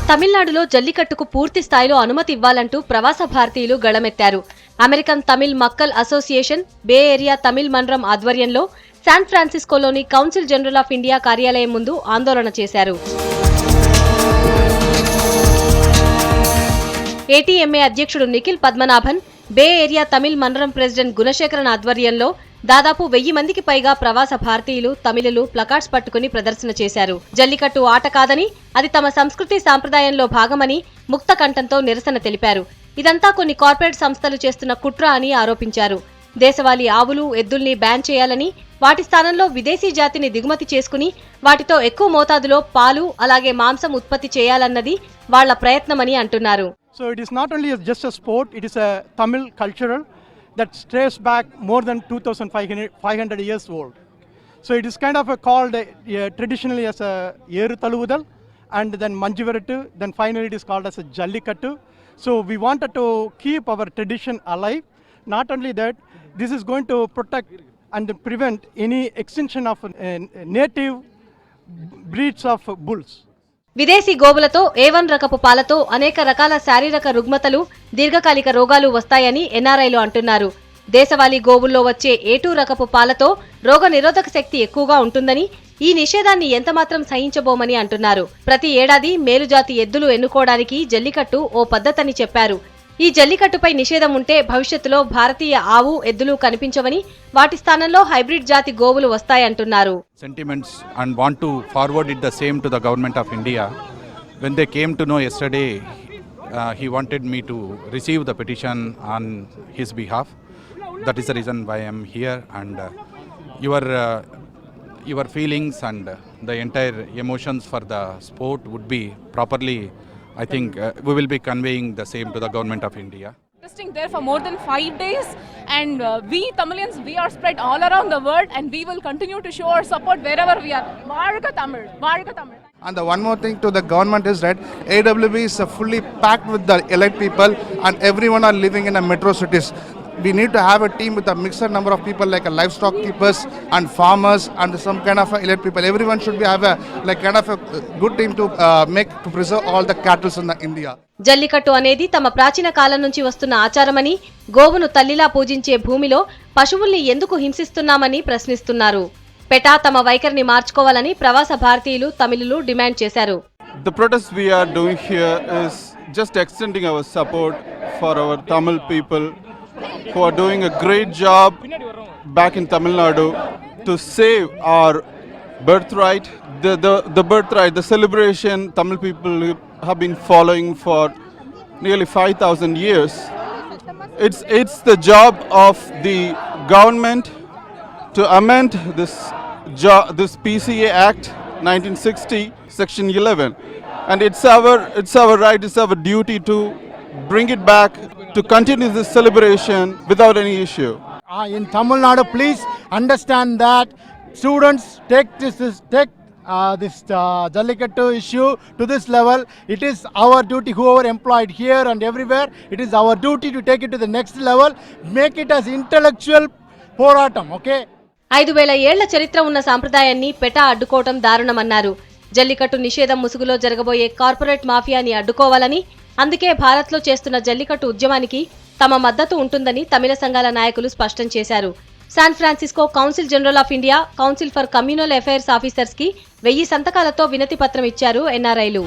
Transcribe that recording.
తమిళనాడులో జల్లికట్టుకు పూర్తి స్థాయిలో అనుమతి ఇవ్వాలంటూ ప్రవాస భారతీయులు గళమెత్తారు. American Tamil Makkal association, bay area Tamil మండలం ఆధ్వర్యంలో శాన్ ఫ్రాన్సిస్కోలోని కౌన్సిల్ జనరల్ ఆఫ్ ఇండియా కార్యాలయం ముందు ఆందోళన చేశారు. ఏటీఎంఏ అధ్యక్షుడు నిఖిల్ పద్మనాభన్, బే ఏరియా తమిళ్ మండలం ప్రెసిడెంట్ గుణశేఖరన్ ఆధ్వర్యంలో దాదాపు 1000 మందికి పైగా ప్రవాస భారతీయులు, తమిళులు ప్లకార్డ్స్ పట్టుకుని ప్రదర్శన చేశారు. జల్లికట్టు ఆట కాదని, అది తమ సంస్కృతి సాంప్రదాయంలో భాగమని ముక్త కంఠంతో నిరసన తెలిపారు. ఇదంతా కొన్ని కార్పొరేట్ సంస్థలు చేస్తున్న కుట్ర అని ఆరోపించారు. దేశవాళీ ఆవులు, ఎద్దుల్ని బ్యాన్ చేయాలని, వాటి స్థానంలో విదేశీ జాతిని దిగుమతి చేసుకుని వాటితో ఎక్కువ మోతాదులో పాలు అలాగే మాంసం ఉత్పత్తి చేయాలన్నది వాళ్ల ప్రయత్నమని అంటున్నారు. So it is not only just a sport, it is a Tamil cultural that strays back more than 2,500 years old. So it is kind of called traditionally as a Yeru Taluvudal, and then Manjivarattu, then finally it is called as a Jallikattu. So we wanted to keep our tradition alive. Not only that, this is going to protect and prevent any extinction of native breeds of bulls. విదేశీ గోవులతో A1 రకపు పాలతో అనేక రకాల శారీరక రుగ్మతలు, దీర్ఘకాలిక రోగాలు వస్తాయని ఎన్ఆర్ఐలు అంటున్నారు. దేశవాళీ గోవుల్లో వచ్చే A2 రకపు పాలతో రోగ నిరోధక శక్తి ఎక్కువగా ఉంటుందని, ఈ నిషేధాన్ని ఎంతమాత్రం సహించబోమని అంటున్నారు. ప్రతి ఏడాది మేలుజాతి ఎద్దులు ఎన్నుకోవడానికి జల్లికట్టు ఓ పద్ధతని చెప్పారు. ఈ జల్లికట్టుపై నిషేధం ఉంటే భవిష్యత్తులో భారతీయ ఆవు, ఎద్దులు కనిపించవని, వాటి స్థానంలో హైబ్రిడ్ జాతి గోవులు వస్తాయంటున్నారు. Sentiments and want to forward it the same to the government of India. When they came to know yesterday, he wanted me to receive the petition on his behalf. That is the reason why I am here, and your feelings and the entire emotions for the sport would be properly, I think we will be conveying the same to the government of India. Protesting there for more than 5 days, and we Tamilians, we are spread all around the world, and we will continue to show our support wherever we are. Varga Tamil, Varga Tamil. And the one more thing to the government is that AWB is fully packed with the elite people, and everyone are living in a metro cities. We need to have a team with a mixed number of people like a livestock keepers and farmers and some kind of elite people. Everyone should be have a like kind of a good team to preserve all the cattle in the India. Jallikattu అనేది తమ ప్రాచీన కాలం నుంచి వస్తున్న ఆచారమని, గోవును తల్లిలా పూజించే భూమిలో పశువుల్ని ఎందుకు హింసిస్తున్నామని ప్రశ్నిస్తున్నారు. పెటా తమ వైఖరిని మార్చుకోవాలని ప్రవాస భారతీయులు, తమిళులు డిమాండ్ చేశారు. The protest we are doing here is just extending our support for our Tamil people who are doing a great job back in Tamil Nadu to save our birthright, the birthright, the celebration Tamil people have been following for nearly 5,000 years. It's the job of the government to amend this PCA Act 1960 Section 11, and it's our right, it's our duty to bring it back to continue this celebration without any issue. In Tamil Nadu, please understand that students take this Jallikattu issue to this level. It is our duty, whoever employed here and everywhere, it is our duty to take it to the next level, make it as intellectual పోరాటం. Okay, 5000 ఏళ్ల చరిత్ర ఉన్న సాంప్రదాయాన్ని పెటా అడ్డుకోవటం దారుణమన్నారు. జల్లికట్టు నిషేధం ముసుగులో జరగబోయే corporate మాఫియాని అడ్డుకోవాలని, అందుకే భారత్లో చేస్తున్న జల్లికట్టు ఉద్యమానికి తమ మద్దతు ఉంటుందని తమిళ సంఘాల నాయకులు స్పష్టం చేశారు. San Francisco council general of India, council for communal affairs officers కి 1000 సంతకాలతో వినతి పత్రం ఇచ్చారు ఎన్ఆర్ఐలు.